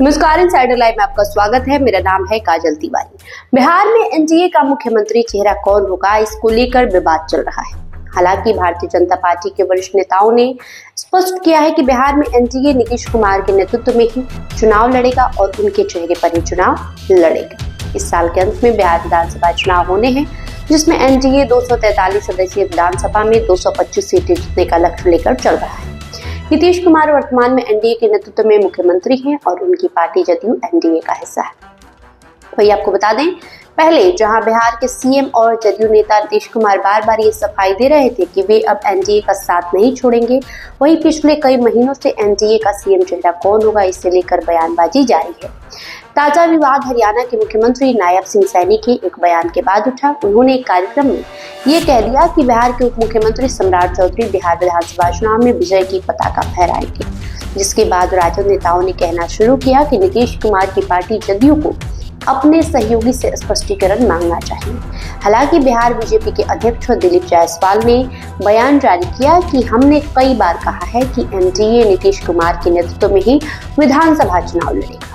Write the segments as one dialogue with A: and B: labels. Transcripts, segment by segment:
A: नमस्कार, insider live में आपका स्वागत है। मेरा नाम है काजल तिवारी। बिहार में एनडीए का मुख्यमंत्री चेहरा कौन होगा, इसको लेकर विवाद चल रहा है। हालांकि भारतीय जनता पार्टी के वरिष्ठ नेताओं ने स्पष्ट किया है कि बिहार में एनडीए नीतीश कुमार के नेतृत्व में ही चुनाव लड़ेगा और उनके चेहरे पर ही चुनाव लड़ेगा। इस साल के अंत में बिहार विधानसभा चुनाव होने हैं, जिसमें एनडीए 243 सदस्यीय विधानसभा में 225 सीटें जीतने का लक्ष्य लेकर चल रहा है। नीतीश कुमार वर्तमान में एनडीए के नेतृत्व में मुख्यमंत्री हैं और उनकी पार्टी जदयू एनडीए का हिस्सा है। वही आपको बता दें, पहले जहां बिहार के सीएम और जदयू नेता नीतीश कुमार बार बार ये सफाई दे रहे थे कि वे अब एनडीए का साथ नहीं छोड़ेंगे, वहीं पिछले कई महीनों से एनडीए का सीएम चेहरा कौन होगा, इसे लेकर बयानबाजी जारी है। ताजा विवाद हरियाणा के मुख्यमंत्री नायब सिंह सैनी के एक बयान के बाद उठा। उन्होंने एक कार्यक्रम में ये कह दिया कि बिहार के उप मुख्यमंत्री सम्राट चौधरी बिहार विधानसभा चुनाव में विजय की पताका फहराएंगे, जिसके बाद राजद नेताओं ने कहना शुरू किया कि नीतीश कुमार की पार्टी जदयू को अपने सहयोगी से स्पष्टीकरण मांगना चाहिए। हालांकि बिहार बीजेपी के अध्यक्ष दिलीप जायसवाल ने बयान जारी किया कि हमने कई बार कहा है कि एनडीए नीतीश कुमार के नेतृत्व में ही विधानसभा चुनाव लड़ेगा।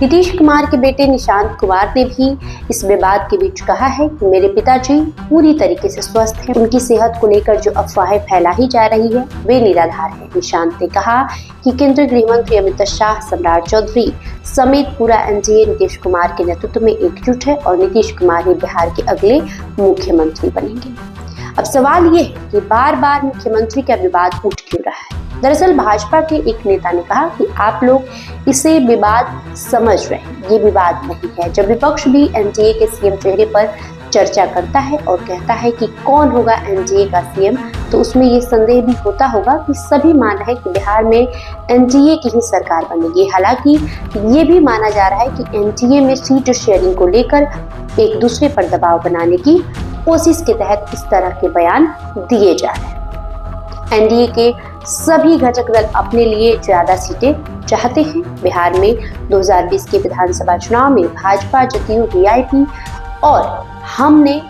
A: नीतीश कुमार के बेटे निशांत कुमार ने भी इस विवाद के बीच कहा है कि मेरे पिताजी पूरी तरीके से स्वस्थ हैं। उनकी सेहत को लेकर जो अफवाहें फैलाई जा रही है वे निराधार है। निशांत ने कहा कि केंद्रीय गृह मंत्री अमित शाह, सम्राट चौधरी समेत पूरा एनडीए नीतीश कुमार के नेतृत्व में एकजुट है और नीतीश कुमार ही बिहार के अगले मुख्यमंत्री बनेंगे। अब सवाल ये है कि बार बार मुख्यमंत्री का विवाद उठ क्यों रहा है। दरअसल भाजपा के एक नेता ने कहा कि आप लोग इसे विवाद समझ रहे हैं, ये विवाद नहीं है। जब विपक्ष भी एनडीए के सीएम चेहरे पर चर्चा करता है और कहता है कि कौन होगा एनडीए का सीएम, तो उसमें ये संदेह भी होता होगा कि सभी मान रहे हैं कि बिहार में एनडीए की ही सरकार बनेगी। हालांकि ये भी माना जा रहा है कि एनडीए में सीट शेयरिंग को लेकर एक दूसरे पर दबाव बनाने की कोशिश के तहत इस तरह के बयान दिए जा रहे हैं। एनडीए के सभी घटक दल अपने लिए ज्यादा सीटें चाहते हैं। बिहार में 2020 के विधानसभा चुनाव में भाजपा, जदयू, वीआईपी और हमने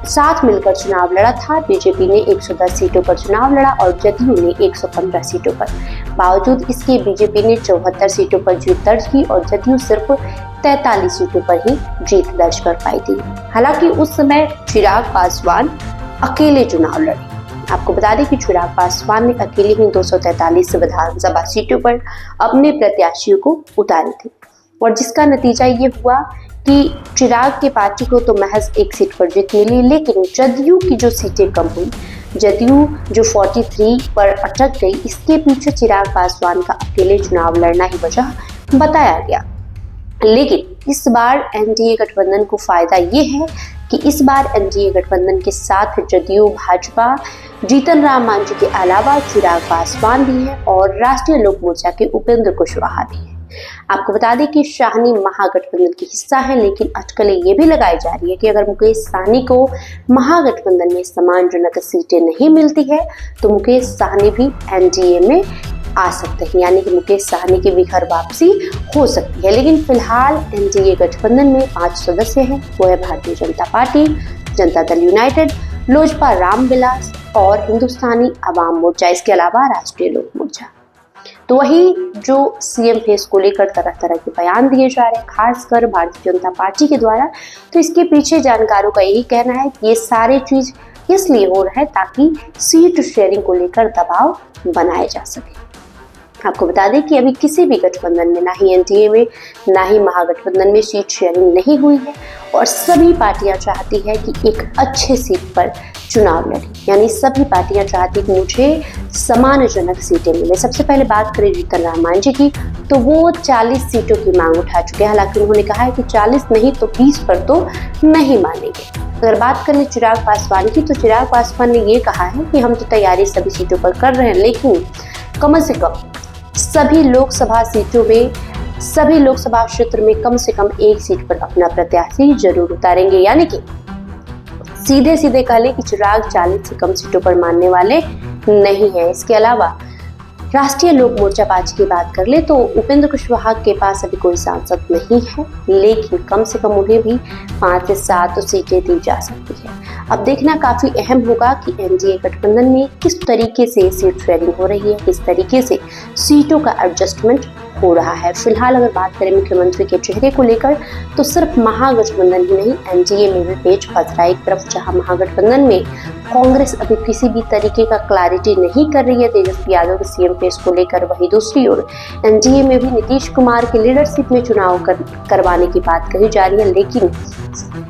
A: साथ मिलकर चुनाव लड़ा था। बीजेपी ने 110 सीटों पर चुनाव लड़ा और जदयू ने 115 सीटों पर। बावजूद इसके बीजेपी ने 74 सीटों पर जीत दर्ज की और जदयू सिर्फ 43 सीटों पर ही जीत दर्ज कर पाई थी। हालांकि उस समय चिराग पासवान अकेले चुनाव लड़े। आपको बता दें कि चिराग पासवान ने अकेले ही 243 विधानसभा सीटों पर अपने प्रत्याशियों को उतारी थी और जिसका नतीजा ये हुआ कि चिराग के पार्टी को तो महज एक सीट पर जीत मिली, लेकिन जदयू की जो सीटें कम हुई, जदयू जो 43 पर अटक गई, इसके पीछे चिराग पासवान का अकेले चुनाव लड़ना ही वजह बताया गया। लेकिन इस बार एनडीए गठबंधन को फायदा ये है कि इस बार एनडीए गठबंधन के साथ जदयू, भाजपा, जीतन राम मांझी के अलावा चिराग पासवान भी है और राष्ट्रीय लोक मोर्चा के उपेंद्र कुशवाहा भी है। आपको बता दें कि साहनी महागठबंधन की हिस्सा है, लेकिन अटकलें ये भी लगाई जा रही है कि अगर मुकेश साहनी को महागठबंधन में सम्मानजनक सीटें नहीं मिलती है तो मुकेश साहनी भी एनडीए में आ सकते हैं, यानी कि मुकेश साहनी की भी घर वापसी हो सकती है। लेकिन फिलहाल एनडीए गठबंधन में 5 सदस्य हैं। वो है भारतीय जनता पार्टी, जनता दल यूनाइटेड, लोजपा रामविलास और हिंदुस्तानी अवाम मोर्चा, इसके अलावा राष्ट्रीय लोक मोर्चा। तो वही जो सीएम फेस को लेकर तरह तरह के बयान दिए जा रहे हैं, खासकर भारतीय जनता पार्टी के द्वारा, तो इसके पीछे जानकारों का यही कहना है कि ये सारे चीज इसलिए हो रहा है ताकि सीट शेयरिंग को लेकर दबाव बनाया जा सके। आपको बता दें कि अभी किसी भी गठबंधन में, ना ही एनडीए में ना ही महागठबंधन में सीट शेयरिंग नहीं हुई है और सभी पार्टियां चाहती है कि एक अच्छे सीट पर चुनाव लड़े, यानी सभी पार्टियां चाहती कि मुझे सम्मानजनक सीटें मिले। सबसे पहले बात करें जीतन राम मांझी की, तो वो 40 सीटों की मांग उठा चुके हैं। हालांकि उन्होंने कहा है कि 40 नहीं तो 20 पर तो नहीं मानेंगे। अगर बात करें चिराग पासवान की, तो चिराग पासवान ने ये कहा है कि हम तो तैयारी सभी सीटों पर कर रहे हैं, लेकिन कम से कम सभी लोकसभा सीटों में, सभी लोकसभा क्षेत्र में कम से कम एक सीट पर अपना प्रत्याशी जरूर उतारेंगे। यानी कि सीधे सीधे कह लें कि चिराग 40 से कम सीटों पर मानने वाले नहीं है। इसके अलावा राष्ट्रीय लोक मोर्चा पार्टी की बात कर ले तो उपेंद्र कुशवाहा के पास अभी कोई सांसद नहीं है, लेकिन कम से कम उन्हें भी 5 से 7 सीटें दी जा सकती है। अब देखना काफी अहम होगा कि एनडीए गठबंधन में किस तरीके से सीट शेयरिंग हो रही है, किस तरीके से सीटों का एडजस्टमेंट हो रहा है। फिलहाल अगर बात करें मुख्यमंत्री के चेहरे को लेकर तो सिर्फ महागठबंधन ही नहीं, एनडीए में भी पेच फंस रहा है। एक तरफ जहां महागठबंधन में कांग्रेस अभी किसी भी तरीके का क्लैरिटी नहीं कर रही है तेजस्वी यादव के सीएम फेस को लेकर, वहीं दूसरी ओर एनडीए में भी नीतीश कुमार की लीडरशिप में चुनाव करवाने की बात कही जा रही है, लेकिन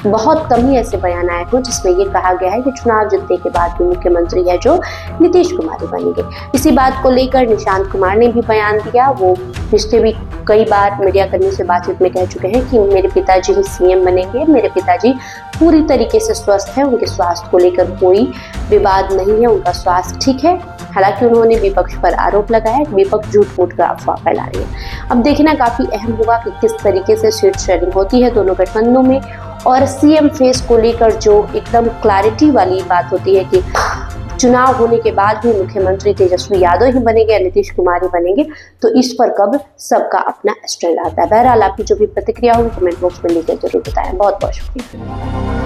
A: बहुत कम ही ऐसे बयान आए हो जिसमें ये कहा गया है कि चुनाव जीतने के बाद भी मुख्यमंत्री है जो नीतीश कुमार ही बनेंगे। इसी बात को लेकर निशांत कुमार ने भी बयान दिया। वो पिछले भी कई बार मीडिया कर्मियों से बातचीत में कह चुके हैं कि मेरे पिताजी ही सीएम बनेंगे, मेरे पिताजी पूरी तरीके से स्वस्थ है, उनके स्वास्थ्य को लेकर कोई विवाद नहीं है, उनका स्वास्थ्य ठीक है। हालांकि उन्होंने विपक्ष पर आरोप लगाया, विपक्ष झूठ मूठ का अफवाह फैला रही है। अब देखना काफी अहम होगा कि किस तरीके से सीट शेयरिंग होती है दोनों गठबंधनों में, और सीएम फेस को लेकर जो एकदम क्लैरिटी वाली बात होती है कि चुनाव होने के बाद भी मुख्यमंत्री तेजस्वी यादव ही बनेंगे या नीतीश कुमार ही बनेंगे, तो इस पर कब सबका अपना स्टैंड आता है। बहरहाल आपकी जो भी प्रतिक्रिया होगी कमेंट बॉक्स में लिखकर जरूर बताएं। बहुत बहुत शुक्रिया।